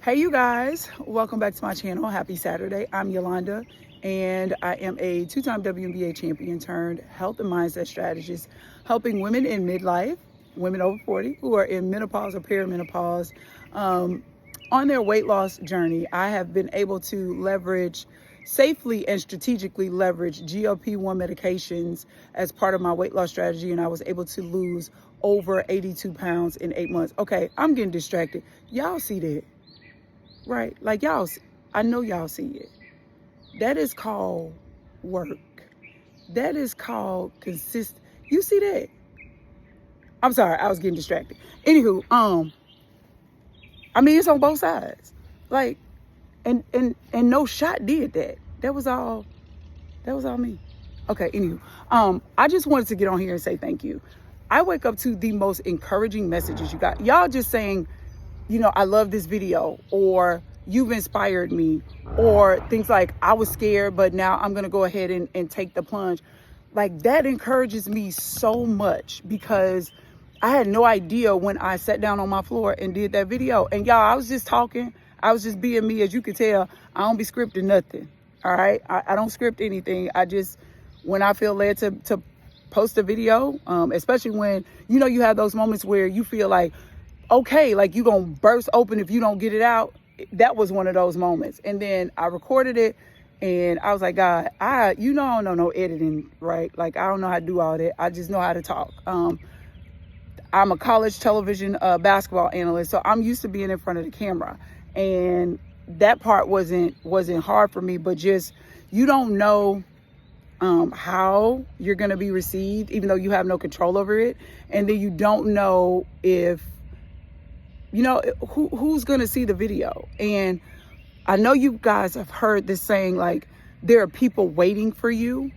Hey you guys, welcome back to my channel. Happy Saturday. I'm Yolanda and I am a two-time WNBA champion turned health and mindset strategist, helping women in midlife, women over 40 who are in menopause or perimenopause, on their weight loss journey. I have been able to safely and strategically leverage GLP-1 medications as part of my weight loss strategy, and I was able to lose over 82 pounds in 8 months. Okay, I'm getting distracted. Y'all see that? Right? Like I know y'all see it. That is called work. That is called consist. You see that? I'm sorry, I was getting distracted. Anywho, I mean it's on both sides. Like, and no shot did that. That was all me. Okay, anywho. I just wanted to get on here and say thank you. I wake up to the most encouraging messages you got. Y'all just saying, I love this video, or you've inspired me, or things like I was scared, but now I'm going to go ahead and take the plunge. Like, that encourages me so much, because I had no idea when I sat down on my floor and did that video. And y'all, I was just talking. I was just being me. As you can tell, I don't be scripting nothing. All right. I don't script anything. I just, when I feel led to post a video, especially when, you have those moments where you feel like, okay, like you gonna burst open if you don't get it out. That was one of those moments. And then I recorded it and I was like, God, I don't know no editing, right? Like, I don't know how to do all that. I just know how to talk. I'm a college television basketball analyst, so I'm used to being in front of the camera. And that part wasn't hard for me, but just, you don't know how you're gonna be received, even though you have no control over it. And then you don't know if who's going to see the video. And I know you guys have heard this saying, like, there are people waiting for you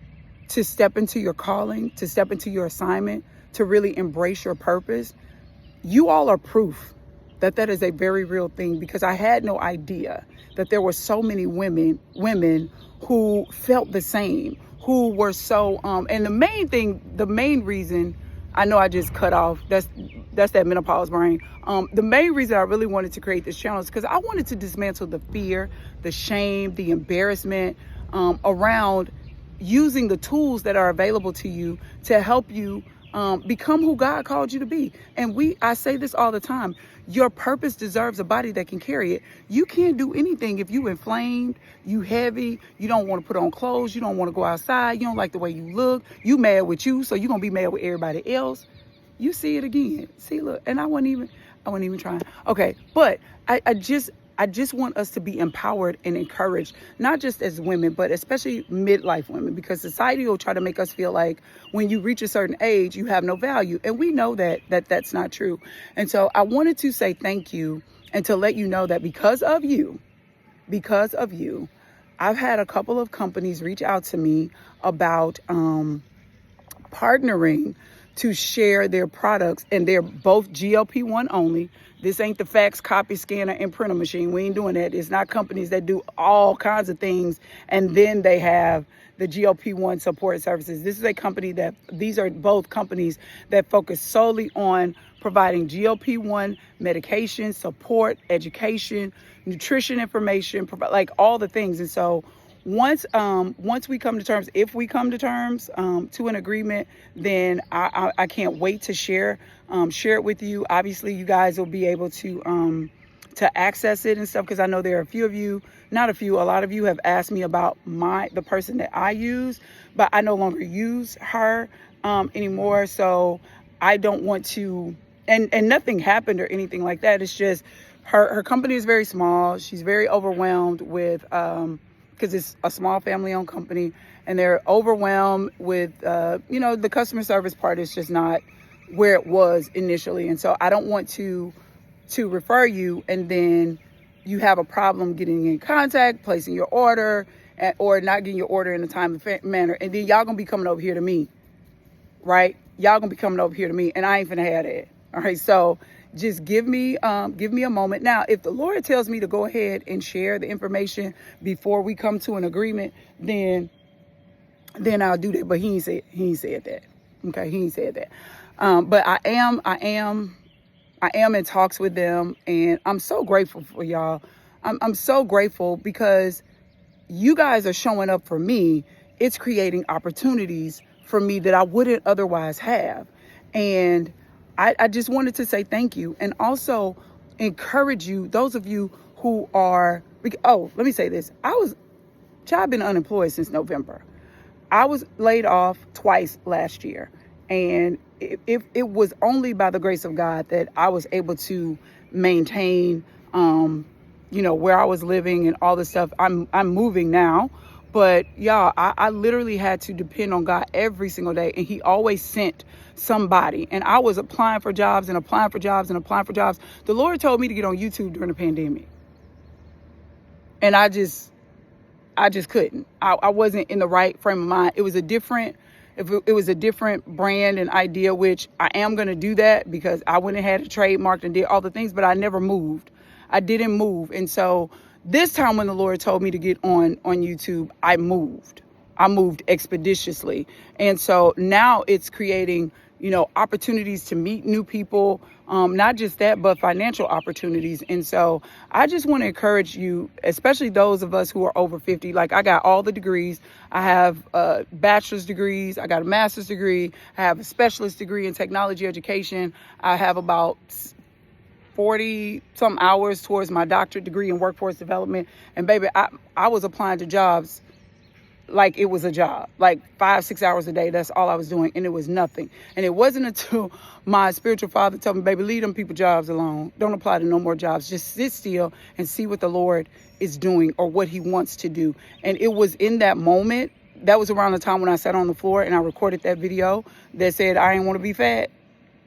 to step into your calling, to step into your assignment, to really embrace your purpose. You all are proof that that is a very real thing, because I had no idea that there were so many women who felt the same, who were so, and the main reason, I know I just cut off, that's that menopause brain. The main reason I really wanted to create this channel is because I wanted to dismantle the fear, the shame, the embarrassment around using the tools that are available to you to help you become who God called you to be. And I say this all the time. Your purpose deserves a body that can carry it. You can't do anything if you inflamed, you heavy, you don't want to put on clothes, you don't want to go outside, you don't like the way you look, you mad with you, so you're going to be mad with everybody else. You see it again. See, look, and I wasn't even trying. Okay, but I just want us to be empowered and encouraged, not just as women, but especially midlife women, because society will try to make us feel like when you reach a certain age, you have no value. And we know that that's not true. And so I wanted to say thank you and to let you know that because of you, I've had a couple of companies reach out to me about partnering to share their products, and they're both GLP-1 only. This ain't the fax, copy, scanner, and printer machine. We ain't doing that. It's not companies that do all kinds of things and then they have the GLP-1 support services. This is a company these are both companies that focus solely on providing GLP-1 medication, support, education, nutrition information, like all the things. And so once we come to terms, if we come to terms to an agreement, then I can't wait to share it with you. Obviously, you guys will be able to access it and stuff, because I know there are a lot of you have asked me about the person that I use, but I no longer use her anymore. So I don't want to, and nothing happened or anything like that. It's just her company is very small. She's very overwhelmed with because it's a small family-owned company, and they're overwhelmed with, the customer service part is just not where it was initially. And so I don't want to refer you, and then you have a problem getting in contact, placing your order, or not getting your order in a timely manner. And then y'all gonna be coming over here to me, right? Y'all gonna be coming over here to me, and I ain't finna have that. All right, so just give me a moment. Now, if the Lord tells me to go ahead and share the information before we come to an agreement, then I'll do that. But he ain't said that. Okay, he ain't said that. But I am I am in talks with them, and I'm so grateful for y'all. I'm so grateful because you guys are showing up for me. It's creating opportunities for me that I wouldn't otherwise have. And I just wanted to say thank you, and also encourage you, those of you who are, oh, let me say this. I've been unemployed since November. I was laid off twice last year. And it was only by the grace of God that I was able to maintain, where I was living and all this stuff. I'm moving now, but y'all, I literally had to depend on God every single day, and He always sent somebody. And I was applying for jobs and applying for jobs and applying for jobs. The Lord told me to get on YouTube during the pandemic, and I just couldn't. I wasn't in the right frame of mind. It was a different brand and idea, which I am going to do that because I went and had it trademarked and did all the things, but I never moved. I didn't move. And so this time when the Lord told me to get on YouTube, I moved. I moved expeditiously. And so now it's creating, opportunities to meet new people, not just that, but financial opportunities. And so I just want to encourage you, especially those of us who are over 50. Like, I got all the degrees. I have bachelor's degrees. I got a master's degree. I have a specialist degree in technology education. I have about 40 some hours towards my doctorate degree in workforce development. And baby, I was applying to jobs like it was a job, like 5-6 hours a day. That's all I was doing. And it was nothing. And it wasn't until my spiritual father told me, baby, leave them people jobs alone. Don't apply to no more jobs. Just sit still and see what the Lord is doing or what He wants to do. And it was in that moment, that was around the time when I sat on the floor and I recorded that video that said, I ain't want to be fat,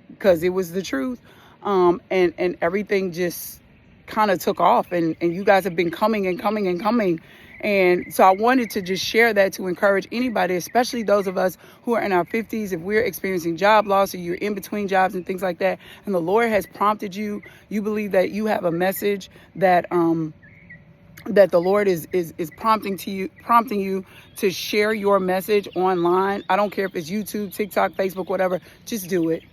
because it was the truth. And everything just kind of took off, and you guys have been coming and coming and coming. And so I wanted to just share that to encourage anybody, especially those of us who are in our 50s, if we're experiencing job loss or you're in between jobs and things like that, and the Lord has prompted you, you believe that you have a message that the Lord is prompting you to share your message online. I don't care if it's YouTube, TikTok, Facebook, whatever. Just do it.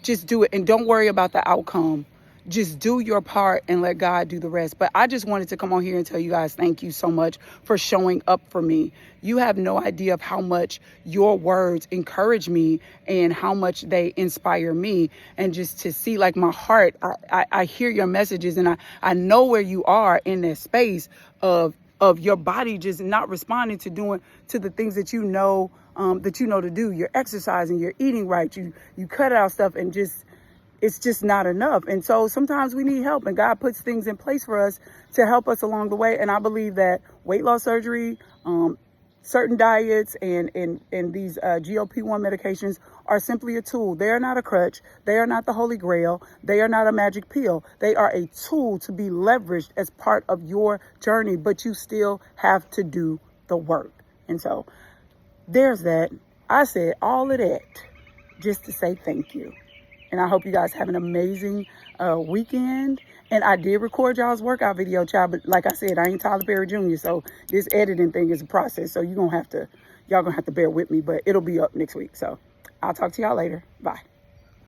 Just do it. And don't worry about the outcome. Just do your part and let God do the rest. But I just wanted to come on here and tell you guys, thank you so much for showing up for me. You have no idea of how much your words encourage me and how much they inspire me. And just to see, like, my heart, I hear your messages, and I know where you are in that space of your body just not responding to the things that you know to do. You're exercising, you're eating right, you cut out stuff, and it's just not enough. And so sometimes we need help, and God puts things in place for us to help us along the way. And I believe that weight loss surgery, certain diets, and these GLP-1 medications are simply a tool. They are not a crutch. They are not the Holy Grail. They are not a magic pill. They are a tool to be leveraged as part of your journey, but you still have to do the work. And so there's that. I said all of that just to say thank you. And I hope you guys have an amazing weekend. And I did record y'all's workout video, child. But like I said, I ain't Tyler Perry Jr. So this editing thing is a process. So y'all gonna have to bear with me. But it'll be up next week. So I'll talk to y'all later. Bye.